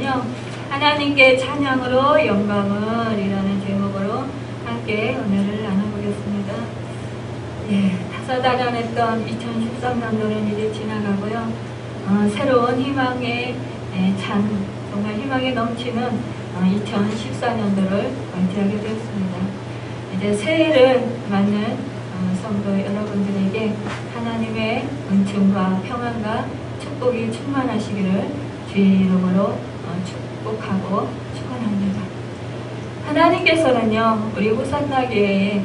오늘은요, 하나님께 찬양으로 영광을 이라는 제목으로 함께 은혜를 나눠보겠습니다. 예, 다사다난했던 2013년도는 이제 지나가고요. 새로운 희망의 정말 희망에 넘치는 2014년도를 맞이하게 되었습니다. 이제 새해를 맞는 성도 여러분들에게 하나님의 은총과 평안과 축복이 충만하시기를 주의 이름으로 축복하고 축원합니다. 하나님께서는요, 우리 호산나교회에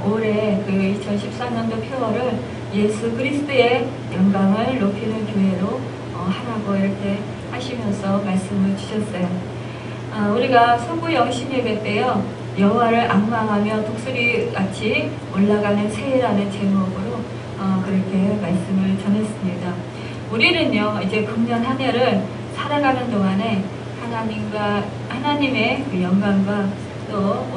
올해 그 2014년도 표어를 예수 그리스도의 영광을 높이는 교회로 하라고 이렇게 하시면서 말씀을 주셨어요. 우리가 성부 영신 예배 때요, 여호와를 앙망하며 독수리같이 올라가는 새해라는 제목으로 그렇게 말씀을 전했습니다. 우리는요, 이제 금년 한 해를 살아가는 동안에 하나님의 그 영광과 또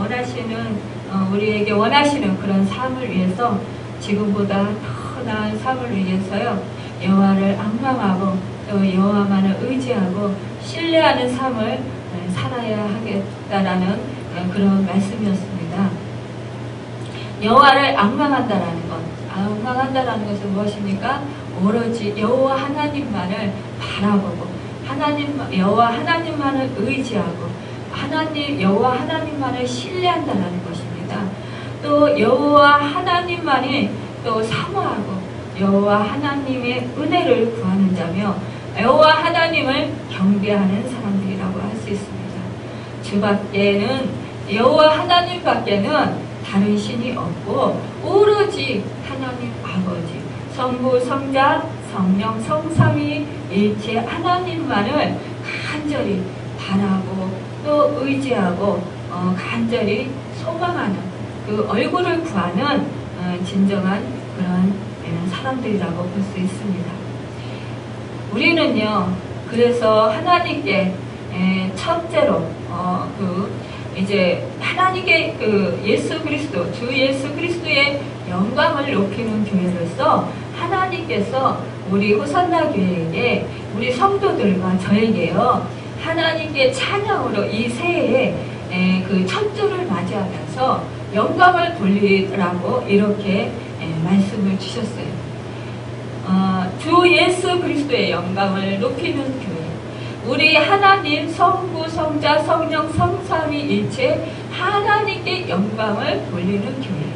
우리에게 원하시는 그런 삶을 위해서 지금보다 더 나은 삶을 위해서요, 여호와를 앙망하고 또 여호와만을 의지하고 신뢰하는 삶을 살아야 하겠다라는 그런 말씀이었습니다. 여호와를 앙망한다라는 것은 무엇입니까? 오로지 여호와 하나님만을 바라보고 여호와 하나님만을 의지하고 여호와 하나님만을 신뢰한다라는 것입니다. 또 여호와 하나님만이 또 사모하고 여호와 하나님의 은혜를 구하는 자며 여호와 하나님을 경배하는 사람들이라고 할 수 있습니다. 주 밖에는 여호와 하나님 밖에는 다른 신이 없고 오로지 하나님 아버지, 성부, 성자, 성령, 성삼위 일체 하나님만을 간절히 바라고 또 의지하고 간절히 소망하는 그 얼굴을 구하는 진정한 그런 사람들이라고 볼 수 있습니다. 우리는요, 그래서 하나님께 첫째로 이제 하나님께 주 예수 그리스도의 영광을 높이는 교회로서 하나님께서 우리 호산나 교회에게 우리 성도들과 저에게요, 하나님께 찬양으로 이 새해에 그 첫 주를 맞이하면서 영광을 돌리라고 이렇게 말씀을 주셨어요. 주 예수 그리스도의 영광을 높이는 교회, 우리 하나님 성부, 성자, 성령, 성삼위 일체 하나님께 영광을 돌리는 교회.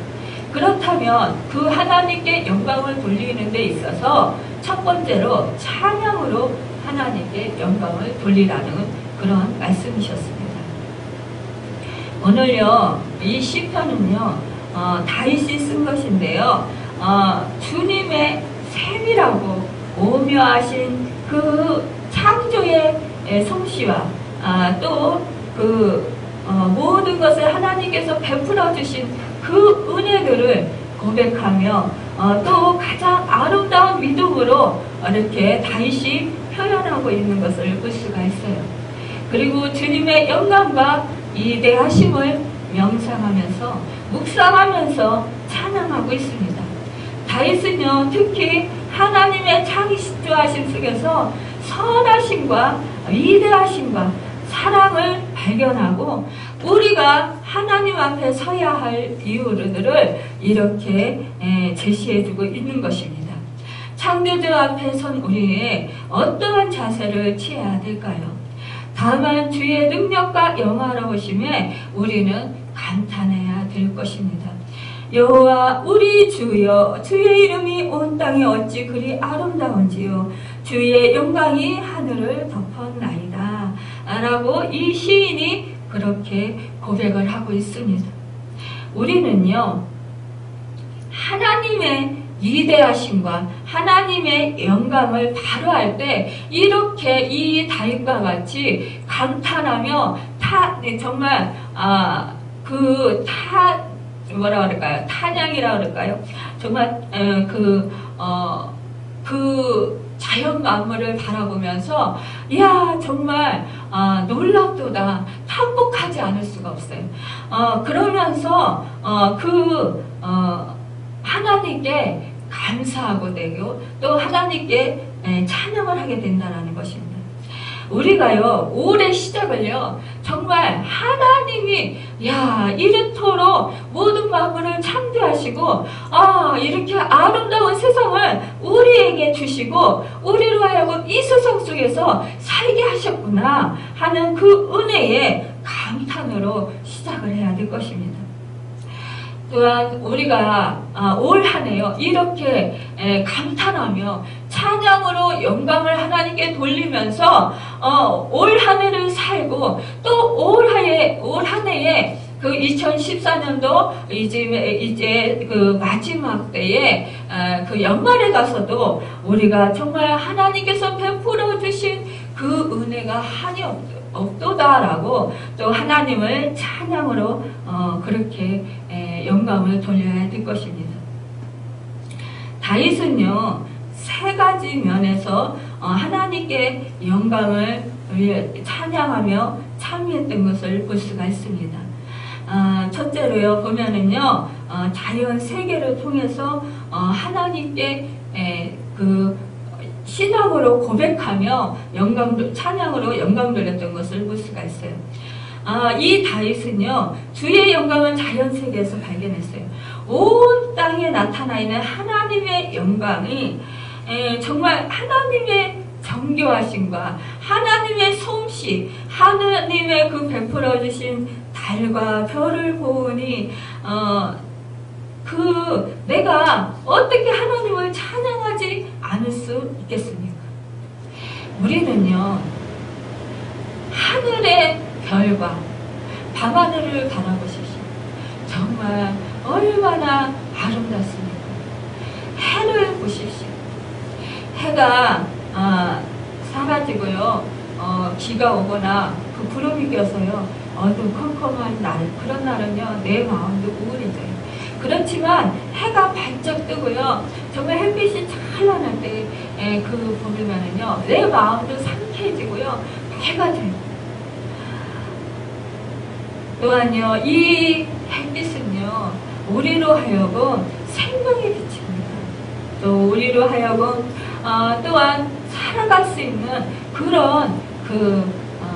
그렇다면 그 하나님께 영광을 돌리는 데 있어서 첫 번째로 찬양으로 하나님께 영광을 돌리라는 그런 말씀이셨습니다. 오늘요, 이 시편은요, 다윗이 쓴 것인데요, 주님의 세밀하고 오묘하신 그 창조의 솜씨와 또 모든 것을 하나님께서 베풀어 주신 그 은혜들을 고백하며 또 가장 아름다운 믿음으로 이렇게 다윗이 표현하고 있는 것을 볼 수가 있어요. 그리고 주님의 영광과 이대하심을 명상하면서 묵상하면서 찬양하고 있습니다. 다윗은요, 특히 하나님의 창조하심 속에서 선하심과 위대하심과 사랑을 발견하고 우리가 하나님 앞에 서야 할 이유들을 이렇게 제시해주고 있는 것입니다. 창조주 앞에 선 우리의 어떠한 자세를 취해야 될까요? 다만 주의 능력과 영화로우심에 우리는 감탄해야 될 것입니다. 여호와 우리 주여, 주의 이름이 온 땅에 어찌 그리 아름다운지요, 주의 영광이 하늘을 덮었나이다 라고 이 시인이 그렇게 고백을 하고 있습니다. 우리는요, 하나님의 위대하심과 하나님의 영광을 바로할 때 이렇게 이 다윗과 같이 감탄하며 정말 뭐라 그럴까요? 탄양이라 그럴까요? 정말 그 자연 만물을 바라보면서 이야 정말 놀랍도다, 탐복하지 않을 수가 없어요. 그러면서 하나님께 감사하고 되고 또 하나님께 찬양을 하게 된다는 것입니다. 우리가요, 올해 시작을요, 정말 하나님이, 이렇도록 모든 만물을 창조하시고, 이렇게 아름다운 세상을 우리에게 주시고, 우리로 하여금 이 세상 속에서 살게 하셨구나 하는 그 은혜에 감탄으로 시작을 해야 될 것입니다. 또한 우리가 올 한 해요, 이렇게 감탄하며 찬양으로 영광을 하나님께 돌리면서 올 한 해를 살고, 또 올 한 해에 그 2014년도 이제 그 마지막 때에 그 연말에 가서도 우리가 정말 하나님께서 베풀어 주신 그 은혜가 한이 없도다라고 또 하나님을 찬양으로 그렇게 영광을 돌려야 될 것입니다. 다윗은요, 세 가지 면에서 하나님께 영광을 찬양하며 참여했던 것을 볼 수가 있습니다. 첫째로요, 보면은요, 자연 세계를 통해서 하나님께 그 신앙으로 고백하며 찬양으로 영광 돌렸던 것을 볼 수가 있어요. 이 다윗은요, 주의 영광을 자연 세계에서 발견했어요. 온 땅에 나타나 있는 하나님의 영광이 정말 하나님의 정교하심과 하나님의 솜씨, 하나님의 그 베풀어 주신 달과 별을 보니 내가 어떻게 하나님을 찬양하지 않을 수 있겠습니까? 우리는요, 하늘의 별과 밤하늘을 바라보십시오. 정말 얼마나 아름답습니까? 해를 보십시오. 해가 사라지고요, 비가 오거나 그 구름이 껴서요, 어두컴컴한 날, 그런 날은요, 내 마음도 우울해져요. 그렇지만 해가 반짝 뜨고요, 정말 햇빛이 찬란할 때 그 보면은요, 내 마음도 상쾌해지고요, 밝아져요. 또한요, 이 햇빛은요, 우리로 하여금 생명의 빛입니다. 또 우리로 하여금 또한 살아갈 수 있는 그런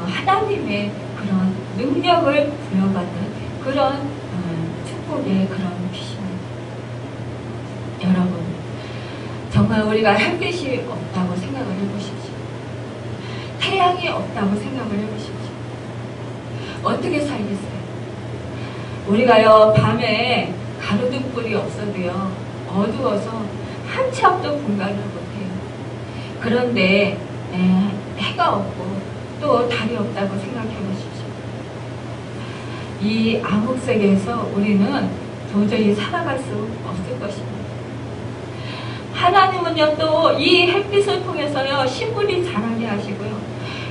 하나님의 그런 능력을 부여받는 그런 축복의 그런 빛입니다. 여러분, 정말 우리가 햇빛이 없다고 생각을 해보십시오. 태양이 없다고 생각을 해보십시오. 어떻게 살겠어요? 우리가요, 밤에 가로등불이 없어도요, 어두워서 한참도 분간을 못해요. 그런데 해가 없고 또 달이 없다고 생각해 보십시오. 이 암흑세계에서 우리는 도저히 살아갈 수 없을 것입니다. 하나님은요, 또 이 햇빛을 통해서요, 식물이 자라게 하시고요,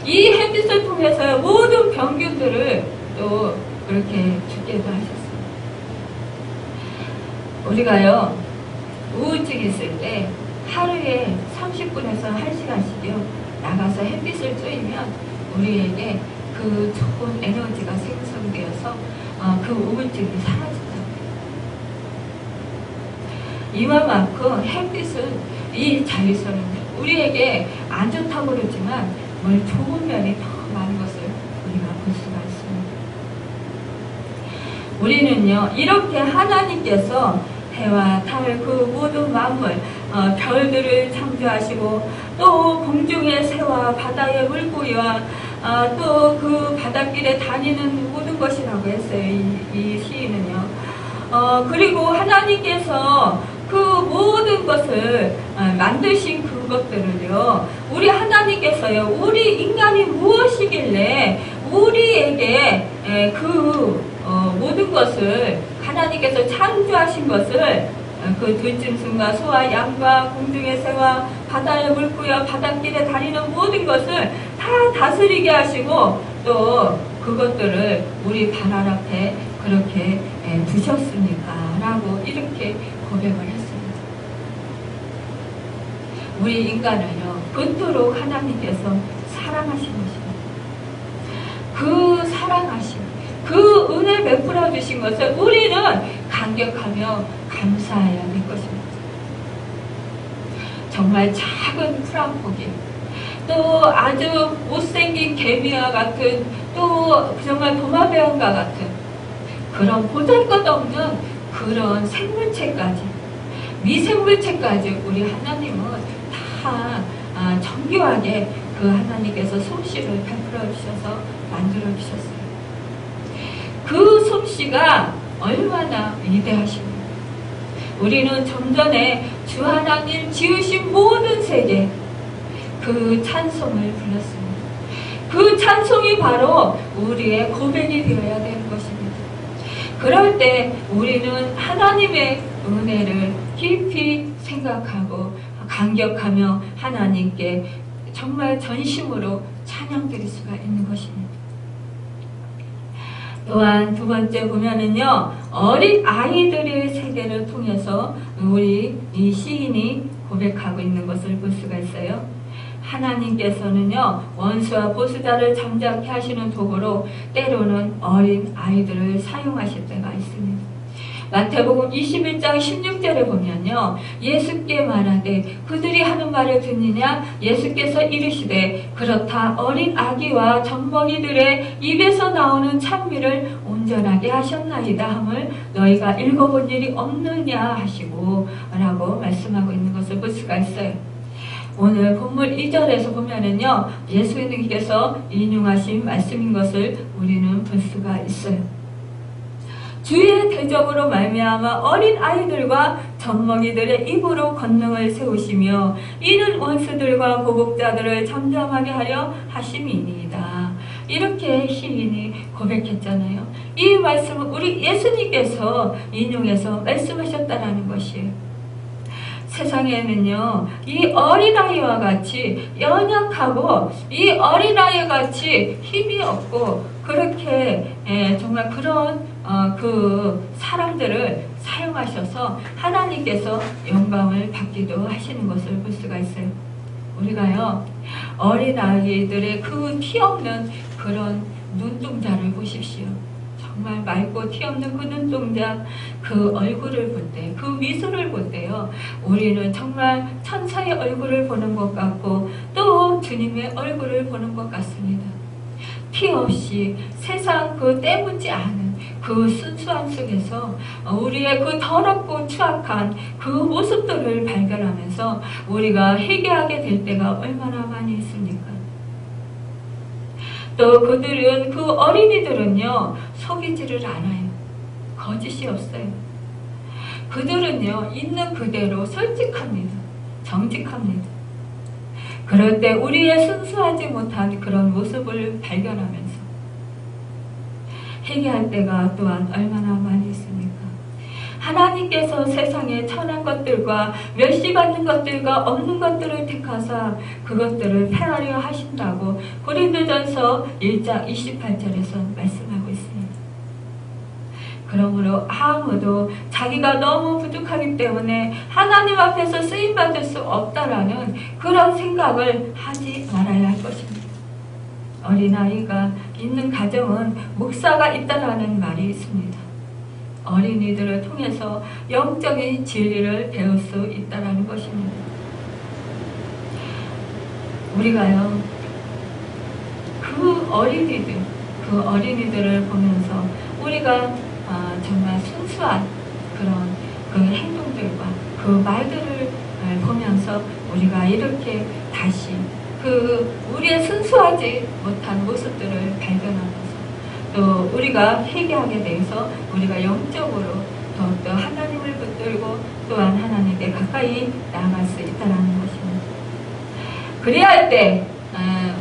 이 햇빛을 통해서요, 모든 병균들을 또 그렇게 죽게도 하셨습니다. 우리가요, 우울증이 있을 때 하루에 30분에서 1시간씩요, 나가서 햇빛을 쬐면 우리에게 그 좋은 에너지가 생성되어서 그 우울증이 사라진다고 해요. 이만큼 햇빛은, 이 자외선은 우리에게 안 좋다고 그러지만 좋은 면이 더 많은 것을 우리가 볼 수가 있습니다. 우리는요, 이렇게 하나님께서 해와 달, 그 모든 만물, 별들을 창조하시고, 또 공중의 새와 바다의 물고기와 또 그 바닷길에 다니는 모든 것이라고 했어요. 이 시인은요. 그리고 하나님께서 그 모든 것을 만드신 그것들을요, 우리 하나님께서요, 우리 인간이 무엇이길래 우리에게 모든 것을 하나님께서 창조하신 것을 그 들짐승과 소와 양과 공중의 새와 바다의 물고기와 바닷길에 다니는 모든 것을 다 다스리게 하시고, 또 그것들을 우리 발 앞에 그렇게 두셨으니까 라고 이렇게 고백을 했습니다. 우리 인간을요, 그토록 하나님께서 사랑하신 것입니다. 그 사랑하심, 그 은혜 베풀어 주신 것을 우리는 감격하며 감사해야 될 것입니다. 정말 작은 풀 한 포기, 또 아주 못생긴 개미와 같은, 또 정말 도마뱀과 같은 그런 보잘것없는 그런 생물체까지, 미생물체까지 우리 하나님은 다 정교하게 그 하나님께서 솜씨를 베풀어 주셔서 만들어 주셨어요. 그 솜씨가 얼마나 위대하십니까? 우리는 좀 전에 주 하나님 지으신 모든 세계 그 찬송을 불렀습니다. 그 찬송이 바로 우리의 고백이 되어야 되는 것입니다. 그럴 때 우리는 하나님의 은혜를 깊이 생각하고 감격하며 하나님께 정말 전심으로 찬양드릴 수가 있는 것입니다. 또한 두 번째 보면은요, 어린 아이들의 세계를 통해서 우리 이 시인이 고백하고 있는 것을 볼 수가 있어요. 하나님께서는요, 원수와 보수자를 잠잠케 하시는 도구로 때로는 어린 아이들을 사용하실 때가 있습니다. 마태복음 21장 16절에 보면요, 예수께 말하되 그들이 하는 말을 듣느냐? 예수께서 이르시되 그렇다 어린 아기와 젖먹이들의 입에서 나오는 찬미를 온전하게 하셨나이다 함을 너희가 읽어본 일이 없느냐 하시고 라고 말씀하고 있는 것을 볼 수가 있어요. 오늘 본문 2절에서 보면은요, 예수님께서 인용하신 말씀인 것을 우리는 볼 수가 있어요. 주의 대적으로 말미암아 어린 아이들과 젖먹이들의 입으로 권능을 세우시며 이는 원수들과 보복자들을 잠잠하게 하려 하심이니이다. 이렇게 시인이 고백했잖아요. 이 말씀은 우리 예수님께서 인용해서 말씀하셨다라는 것이에요. 세상에는요, 이 어린아이와 같이 연약하고 이 어린아이와 같이 힘이 없고 그렇게 정말 그런 그 사람들을 사용하셔서 하나님께서 영광을 받기도 하시는 것을 볼 수가 있어요. 우리가요, 어린아이들의 그 티 없는 그런 눈동자를 보십시오. 정말 맑고 티 없는 그 눈동자, 그 얼굴을 볼 때, 그 미소를 볼 때요, 우리는 정말 천사의 얼굴을 보는 것 같고 또 주님의 얼굴을 보는 것 같습니다. 티 없이 세상 그 때묻지 않은 그 순수함 속에서 우리의 그 더럽고 추악한 그 모습들을 발견하면서 우리가 회개하게 될 때가 얼마나 많이 있습니까? 또 그들은, 그 어린이들은요, 속이지를 않아요. 거짓이 없어요. 그들은요, 있는 그대로 솔직합니다. 정직합니다. 그럴 때 우리의 순수하지 못한 그런 모습을 발견하면서 회개할 때가 또한 얼마나 많이 있습니까? 하나님께서 세상에 천한 것들과 멸시받는 것들과 없는 것들을 택하사 그것들을 폐하려 하신다고 고린도전서 1장 28절에서 말씀하고 있습니다. 그러므로 아무도 자기가 너무 부족하기 때문에 하나님 앞에서 쓰임받을 수 없다라는 그런 생각을 하지 말아야 할 것입니다. 어린아이가 있는 가정은 목사가 있다라는 말이 있습니다. 어린이들을 통해서 영적인 진리를 배울 수 있다는 것입니다. 우리가요, 그 어린이들을 보면서 우리가 정말 순수한 그런 그 행동들과 그 말들을 보면서 우리가 이렇게 다시 그 우리의 순수하지 못한 모습들을 발견하면서 또 우리가 회개하게 돼서 우리가 영적으로 더욱더 하나님을 붙들고 또한 하나님께 가까이 나아갈 수 있다는 것입니다. 그래야 할 때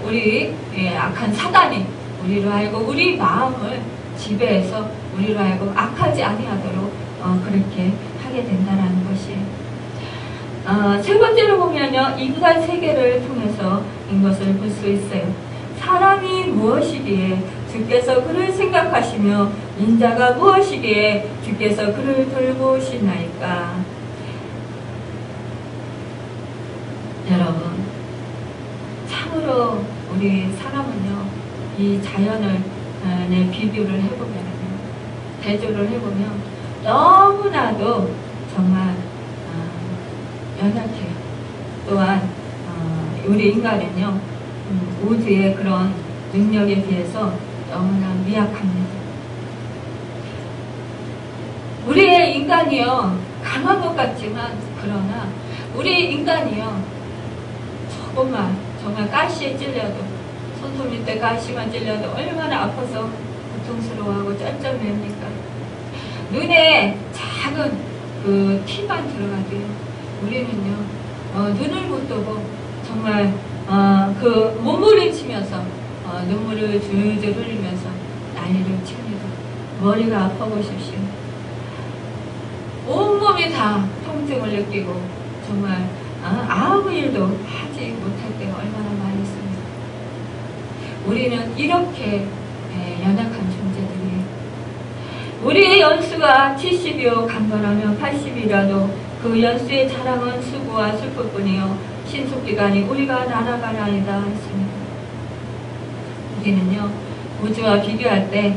우리 악한 사단이 우리로 하여금 우리 마음을 지배해서 우리로 하여금 악하지 아니하도록 그렇게 하게 된다는 것이에요. 세 번째로 보면요, 인간 세계를 통해서 이것을 볼 수 있어요. 사람이 무엇이기에 주께서 그를 생각하시며 인자가 무엇이기에 주께서 그를 돌보시나이까. 여러분, 참으로 우리 사람은요, 이 자연을 비교를 해보면, 대조를 해보면 너무나도 정말 연약해요. 또한 우리 인간은요, 우주의 그런 능력에 비해서 너무나 미약합니다. 우리의 인간이요, 강한 것 같지만, 그러나 우리 인간이요, 조금만 정말 가시에 찔려도, 손톱 밑에 가시만 찔려도 얼마나 아파서 고통스러워하고 쩔쩔맵니까? 눈에 작은 그 티만 들어가도요, 우리는요, 눈을 못 뜨고 정말 그 몸부림치면서 눈물을 줄줄 흘리면서 난리를 칩니다. 머리가 아파 보십시오. 온몸이 다 통증을 느끼고 정말 아무 일도 하지 못할 때가 얼마나 많이 있습니다. 우리는 이렇게 연약한 존재들이에요. 우리의 연수가 70이요 강건하면 80이라도 그 연수의 자랑은 수고와 슬픔뿐이요 신속기간이 우리가 날아가나이다 했습니다. 우리는요, 우주와 비교할 때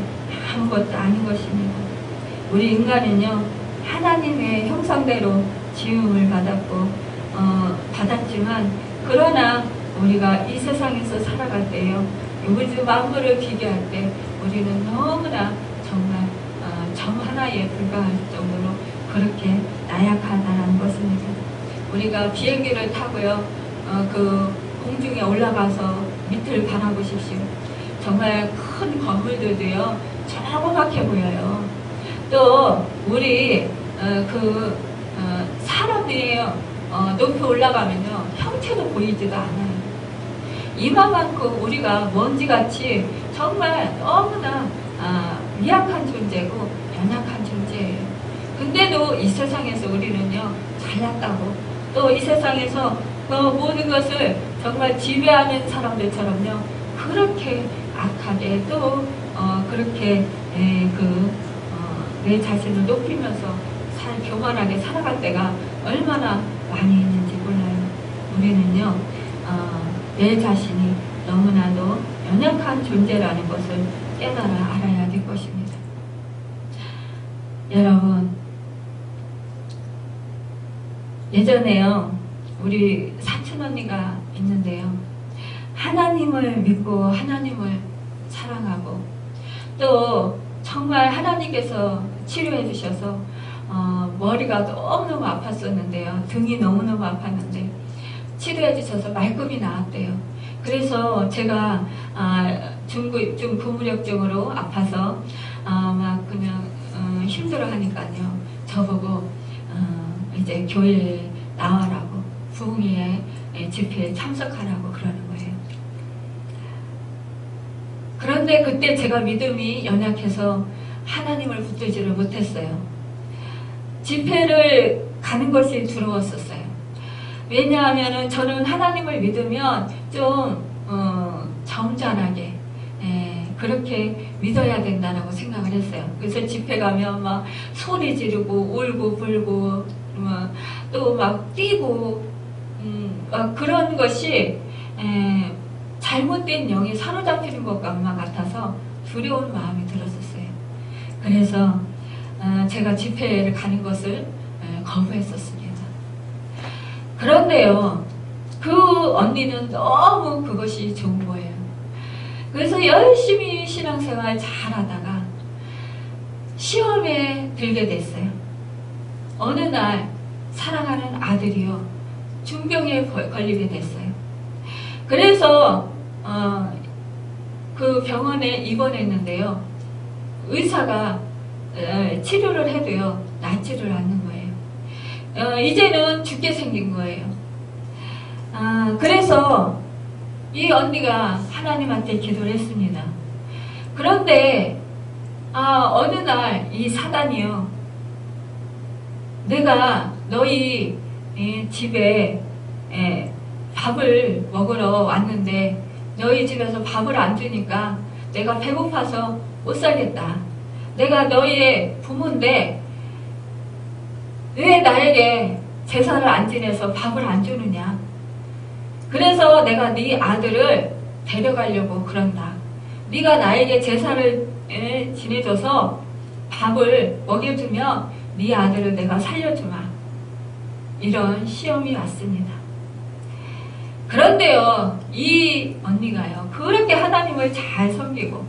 아무것도 아닌 것입니다. 우리 인간은요, 하나님의 형상대로 지음을 받았지만, 그러나 우리가 이 세상에서 살아갈 때요, 우주 만물을 비교할 때 우리는 너무나 정말 점 하나에 불과할 정도로 그렇게 나약하다는 것입니다. 우리가 비행기를 타고요, 그 공중에 올라가서 밑을 바라보십시오. 정말 큰 건물들도요, 조그맣게 보여요. 또 우리 사람들이 높이 올라가면요, 형체도 보이지도 않아요. 이만큼 우리가 먼지같이 정말 너무나 미약한 존재고 연약한 존재예요. 근데도 이 세상에서 우리는요, 잘났다고, 또 이 세상에서 모든 것을 정말 지배하는 사람들처럼요, 그렇게 악하게 또 그렇게 내 자신을 높이면서 교만하게 살아갈 때가 얼마나 많이 있는지 몰라요. 우리는요, 내 자신이 너무나도 연약한 존재라는 것을 깨달아 알아야 될 것입니다. 여러분, 예전에요, 우리 사촌 언니가 있는데요, 하나님을 믿고 하나님을 사랑하고 또 정말 하나님께서 치료해 주셔서 머리가 너무너무 아팠었는데요, 등이 너무너무 아팠는데 치료해 주셔서 말끔히 나았대요. 그래서 제가 좀 부무력증으로 아파서 막 그냥 힘들어 하니까요, 저보고 이제 교회에 나와라고, 부흥회에 집회에 참석하라고 그러는 거예요. 그런데 그때 제가 믿음이 연약해서 하나님을 붙들지를 못했어요. 집회를 가는 것이 두려웠었어요. 왜냐하면 저는 하나님을 믿으면 좀 점잖하게 그렇게 믿어야 된다고 생각을 했어요. 그래서 집회 가면 막 소리 지르고 울고 불고 또 막 뛰고 그런 것이 잘못된 영이 사로잡히는 것만 같아서 두려운 마음이 들었었어요. 그래서 제가 집회를 가는 것을 거부했었습니다. 그런데요, 그 언니는 너무 그것이 좋은 거예요. 그래서 열심히 신앙생활 잘하다가 시험에 들게 됐어요. 어느 날 사랑하는 아들이요, 중병에 걸리게 됐어요. 그래서 그 병원에 입원했는데요, 의사가 치료를 해도요, 낫지를 않는 거예요. 이제는 죽게 생긴 거예요. 그래서 이 언니가 하나님한테 기도를 했습니다. 그런데 어느 날 이 사단이요, 내가 너희 집에 밥을 먹으러 왔는데 너희 집에서 밥을 안 주니까 내가 배고파서 못 살겠다. 내가 너희의 부모인데 왜 나에게 제사를 안 지내서 밥을 안 주느냐. 그래서 내가 네 아들을 데려가려고 그런다. 네가 나에게 제사를 지내줘서 밥을 먹여주면 네 아들을 내가 살려주마. 이런 시험이 왔습니다. 그런데요, 이 언니가요, 그렇게 하나님을 잘 섬기고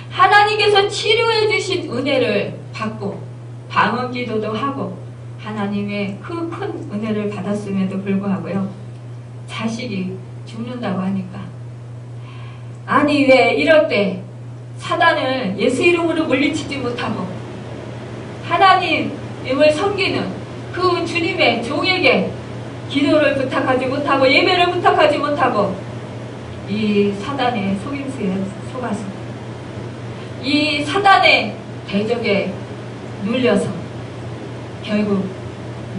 하나님께서 치료해 주신 은혜를 받고 방언 기도도 하고 하나님의 그 큰 은혜를 받았음에도 불구하고요, 자식이 죽는다고 하니까, 아니 왜 이럴 때 사단을 예수 이름으로 물리치지 못하고 하나님을 섬기는 그 주님의 종에게 기도를 부탁하지 못하고 예배를 부탁하지 못하고 이 사단의 속임수에 속아서 이 사단의 대적에 눌려서 결국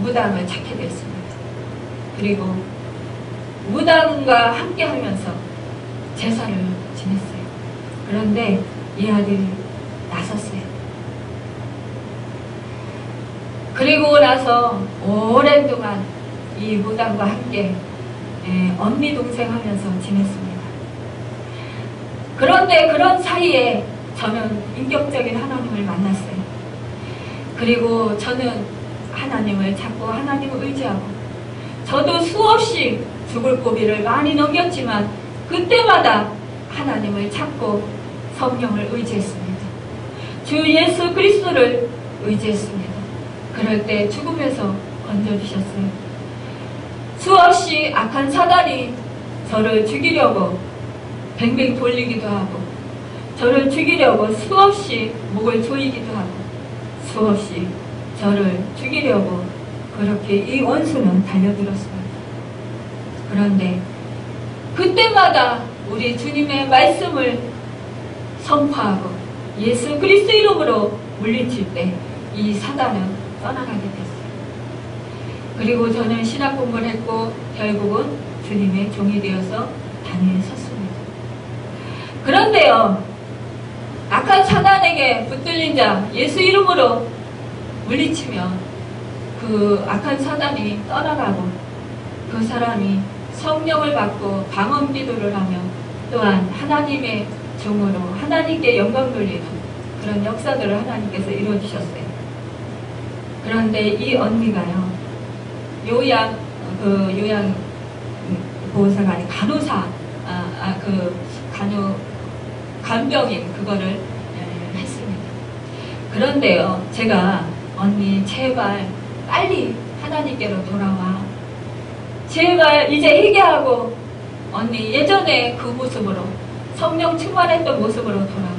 무당을 찾게 됐습니다. 그리고 무당과 함께 하면서 제사를 지냈어요. 그런데 이 아들이 나섰어요. 그리고 나서 오랜 동안 이 무당과 함께 언니 동생 하면서 지냈습니다. 그런데 그런 사이에 저는 인격적인 하나님을 만났어요. 그리고 저는 하나님을 찾고 하나님을 의지하고, 저도 수없이 죽을 고비를 많이 넘겼지만 그때마다 하나님을 찾고 성령을 의지했습니다. 주 예수 그리스도를 의지했습니다. 그럴 때 죽음에서 건져주셨어요. 수없이 악한 사단이 저를 죽이려고 뱅뱅 돌리기도 하고, 저를 죽이려고 수없이 목을 조이기도 하고, 수없이 저를 죽이려고 그렇게 이 원수는 달려들었습니다. 그런데 그때마다 우리 주님의 말씀을 선포하고 예수 그리스도 이름으로 물리칠 때 이 사단은 떠나가게 됐어요. 그리고 저는 신학 공부를 했고 결국은 주님의 종이 되어서 단위에 섰습니다. 그런데요, 악한 사단에게 붙들린 자 예수 이름으로 물리치면 그 악한 사단이 떠나가고 그 사람이 성령을 받고 방언 기도를 하며 또한 하나님의 종으로 하나님께 영광 돌리는 그런 역사들을 하나님께서 이루어주셨어요. 그런데 이 언니가요, 요양 보호사가 아닌 간호사, 간병인 그거를 했습니다. 그런데요, 제가 언니 제발 빨리 하나님께로 돌아와. 제발 이제 회개하고 언니 예전에 그 모습으로 성령 충만했던 모습으로 돌아와.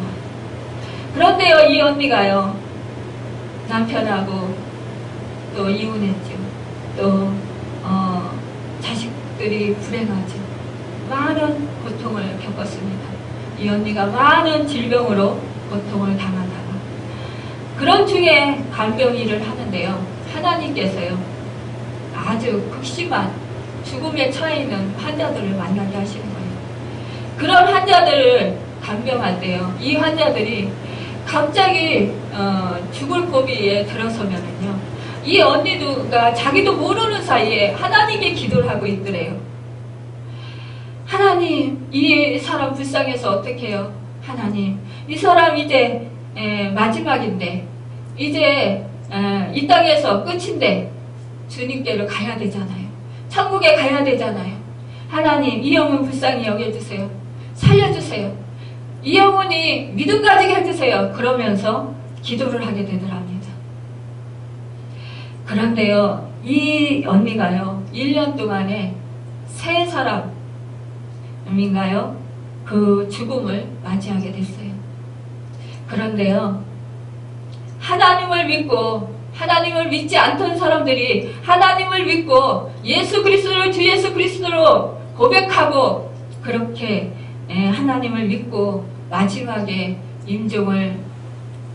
그런데요, 이 언니가요, 남편하고 또 이혼했죠. 또 자식들이 불행하죠. 많은 고통을 겪었습니다. 이 언니가 많은 질병으로 고통을 당하다가 그런 중에 간병일을 하는데요, 하나님께서요 아주 극심한 죽음에 처해 있는 환자들을 만나게 하시는 거예요. 그런 환자들을 간병할 때요, 이 환자들이 갑자기 죽을 고비에 들어서면은요, 이 언니가 자기도 모르는 사이에 하나님께 기도를 하고 있더래요. 하나님, 이 사람 불쌍해서 어떻게 해요? 하나님, 이 사람 이제 마지막인데, 이제 이 땅에서 끝인데 주님께로 가야 되잖아요. 천국에 가야 되잖아요. 하나님, 이 영혼 불쌍히 여겨주세요. 살려주세요. 이 영혼이 믿음 가지게 해주세요. 그러면서 기도를 하게 되더랍니다. 그런데요, 이 언니가요, 1년 동안에 3사람인가요? 그 죽음을 맞이하게 됐어요. 그런데요, 하나님을 믿고 하나님을 믿지 않던 사람들이 하나님을 믿고 예수 그리스도를 주 예수 그리스도로 고백하고 그렇게 하나님을 믿고 마지막에 임종을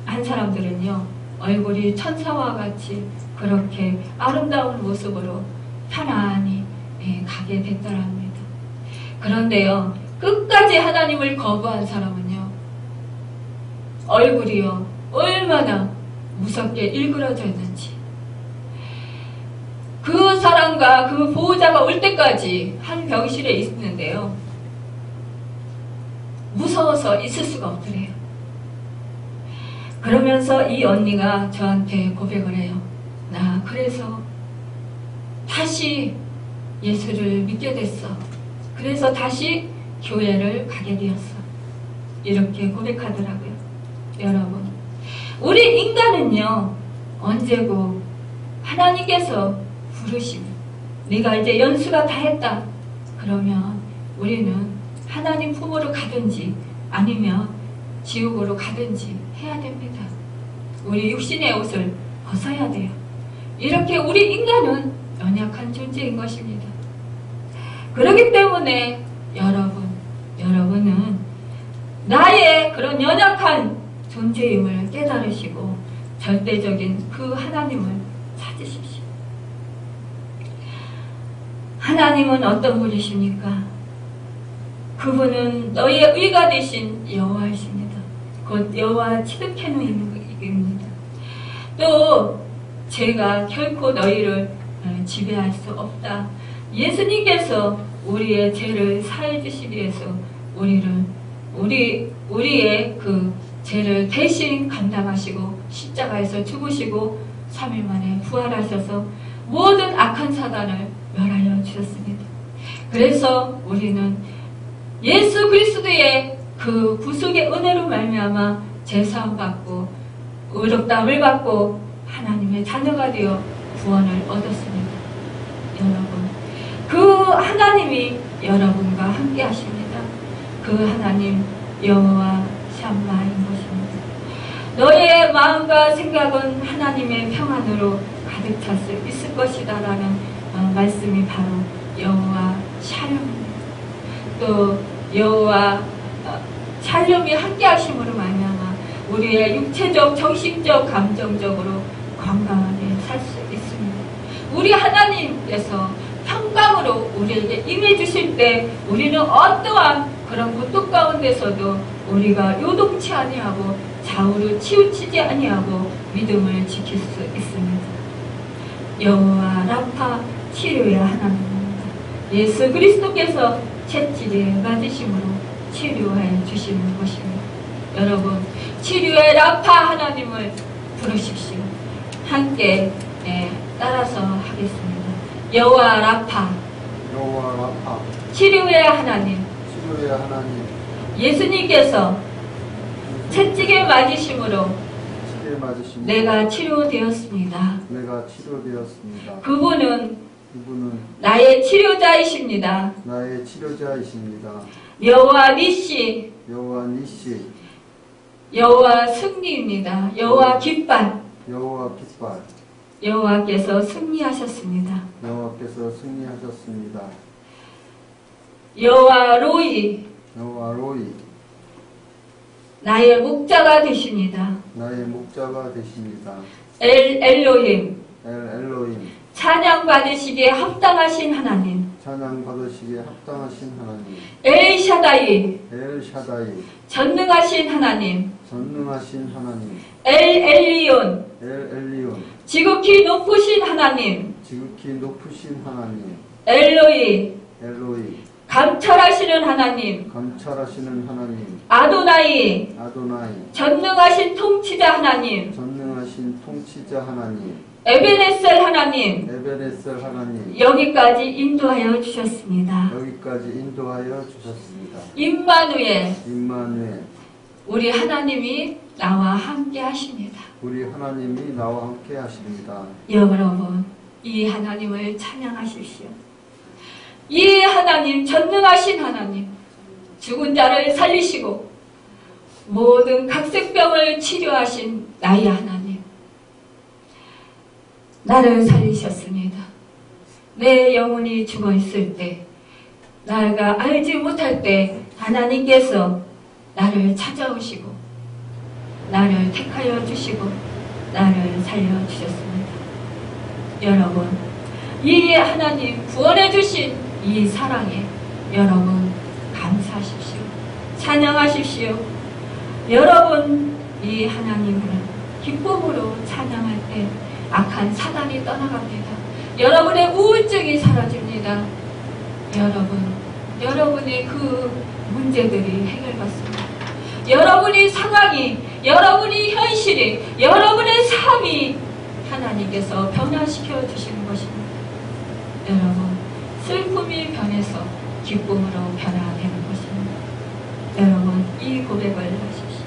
한 사람들은요, 얼굴이 천사와 같이 그렇게 아름다운 모습으로 편안히 가게 됐더랍니다. 그런데요, 끝까지 하나님을 거부한 사람은요, 얼굴이요 얼마나 무섭게 일그러져 있는지, 그 사람과 그 보호자가 올 때까지 한 병실에 있는데요, 무서워서 있을 수가 없더래요. 그러면서 이 언니가 저한테 고백을 해요. 나 그래서 다시 예수를 믿게 됐어. 그래서 다시 교회를 가게 되었어. 이렇게 고백하더라고요. 여러분, 우리 인간은요, 언제고 하나님께서 부르시면 네가 이제 연수가 다 했다 그러면 우리는 하나님 품으로 가든지 아니면 지옥으로 가든지 해야 됩니다. 우리 육신의 옷을 벗어야 돼요. 이렇게 우리 인간은 연약한 존재인 것입니다. 그렇기 때문에 여러분은 나의 그런 연약한 존재임을 깨달으시고 절대적인 그 하나님을 찾으십시오. 하나님은 어떤 분이십니까? 그분은 너의 의가 되신 여호와이십니다. 곧 여호와 치드케노입니다. 또 제가 결코 너희를 지배할 수 없다. 예수님께서 우리의 죄를 사해 주시기 위해서 우리의 그 죄를 대신 감당하시고 십자가에서 죽으시고 3일 만에 부활하셔서 모든 악한 사단을 멸하여 주셨습니다. 그래서 우리는 예수 그리스도의 그 구속의 은혜로 말미암아 죄사함 받고 의롭다함을 받고 하나님의 자녀가 되어 구원을 얻었습니다. 여러분, 그 하나님이 여러분과 함께 하십니다. 그 하나님 여호와 샴마인 것입니다. 너의 마음과 생각은 하나님의 평안으로 가득 찰 수 있을 것이다 라는 말씀이 바로 여호와 샬롬입니다. 또 여호와 샬롬이 함께 하심으로 말미암아 우리의 육체적, 정신적, 감정적으로 건강하게 살 수 있습니다. 우리 하나님께서 평강으로 우리에게 임해 주실 때 우리는 어떠한 그런 고통 가운데서도 우리가 요동치 아니하고 좌우로 치우치지 아니하고 믿음을 지킬 수 있습니다. 여호와 라파 치료의 하나님입니다. 예수 그리스도께서 채찍에 맞으심으로 치료해 주시는 것입니다. 여러분, 치료의 라파 하나님을 부르십시오. 함께 따라서 하겠습니다. 여호와 라파, 치료의 하나님, 예수님께서 채찍에 맞으심으로 내가 치료되었습니다. 그분은 나의 치료자이십니다. 여호와 니시, 여호와 승리입니다. 여호와 깃발, 여호와께서 승리하셨습니다. 여호와 로이, 나의 목자가 되십니다. 엘 엘로힘, 찬양 받으시기에 합당하신 하나님. 엘 샤다이, 전능하신 하나님. 엘 엘리온, 지극히 높으신 하나님. 엘로이, 감찰하시는 하나님. 아도나이, 전능하신 통치자 하나님. 에베네셀 하나님. 여기까지 인도하여 주셨습니다. 임마누엘, 우리 하나님이 나와 함께 하십니다. 여러분, 이 하나님을 찬양하십시오. 이 하나님, 전능하신 하나님, 죽은 자를 살리시고 모든 각색병을 치료하신 나의 하나님, 나를 살리셨습니다. 내 영혼이 죽어있을 때, 내가 알지 못할 때 하나님께서 나를 찾아오시고 나를 택하여 주시고 나를 살려주셨습니다. 여러분, 이 하나님 구원해 주신 이 사랑에 여러분 감사하십시오. 찬양하십시오. 여러분, 이 하나님을 기쁨으로 찬양할 때 악한 사단이 떠나갑니다. 여러분의 우울증이 사라집니다. 여러분의 그 문제들이 해결받습니다. 여러분의 상황이, 여러분의 현실이, 여러분의 삶이 하나님께서 변화시켜 주시는 것입니다. 여러분, 슬픔이 변해서 기쁨으로 변화되는 것입니다. 여러분, 이 고백을 하십시오.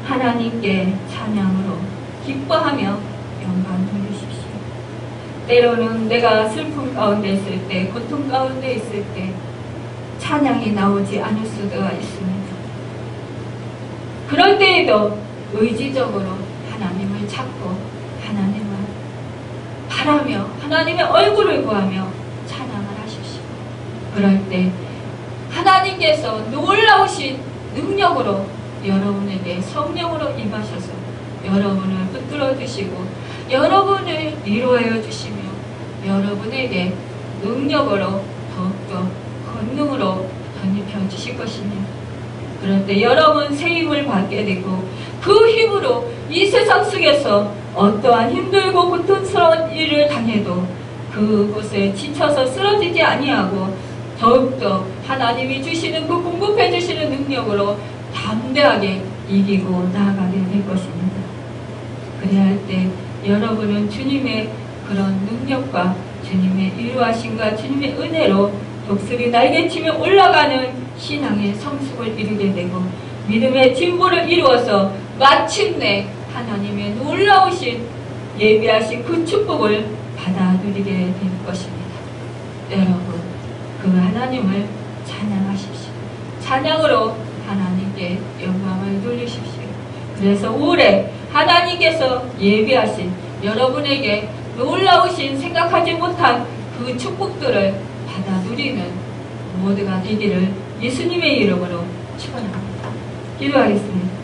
하나님께 찬양으로 기뻐하며 영광 돌리십시오. 때로는 내가 슬픔 가운데 있을 때, 고통 가운데 있을 때 찬양이 나오지 않을 수가 있습니다. 그럴 때에도 의지적으로 하나님을 찾고 하나님을 바라며 하나님의 얼굴을 구하며 찬양을 하십시오. 그럴 때 하나님께서 놀라우신 능력으로 여러분에게 성령으로 임하셔서 여러분을 붙들어 주시고 여러분을 위로하여 주시며 여러분에게 능력으로 더욱더 권능으로 덧입혀 주실 것이며 그럴 때 여러분 새 힘을 받게 되고 그 힘으로 이 세상 속에서 어떠한 힘들고 고통스러운 일을 당해도 그곳에 지쳐서 쓰러지지 아니하고 더욱더 하나님이 주시는 그 공급해 주시는 능력으로 담대하게 이기고 나아가게 될 것입니다. 그래야 할 때 여러분은 주님의 그런 능력과 주님의 위로하심과 주님의 은혜로 독수리 날개치며 올라가는 신앙의 성숙을 이루게 되고 믿음의 진보를 이루어서 마침내 하나님의 놀라우신 예비하신 그 축복을 받아 누리게 될 것입니다. 여러분, 그 하나님을 찬양하십시오. 찬양으로 하나님께 영광을 돌리십시오. 그래서 올해 하나님께서 예비하신 여러분에게 놀라우신 생각하지 못한 그 축복들을 받아 누리는 모두가 되기를 예수님의 이름으로 축원합니다. 기도하겠습니다.